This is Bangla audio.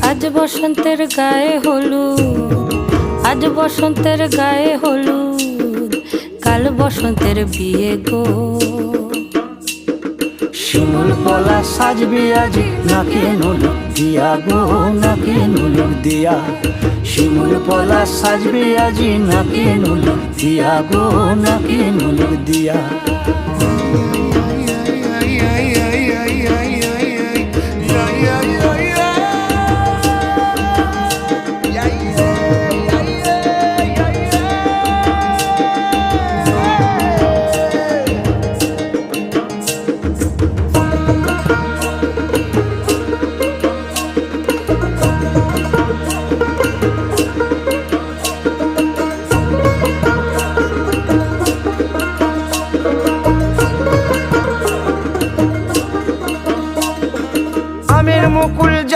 আজ বসন্তের গায়ে হলুদ, আজ বসন্তের গায়ে হলুদ, কাল বসন্তের বিয়ে গো। শিমুল পলা সাজবে আজি নাকে নুলুক দিয়া গো, নাকে নুলুক দিয়া। শিমুল পলা সাজবে আজি নাকে নুলুক দিয়া গো, নাকে নুলুক দিয়া।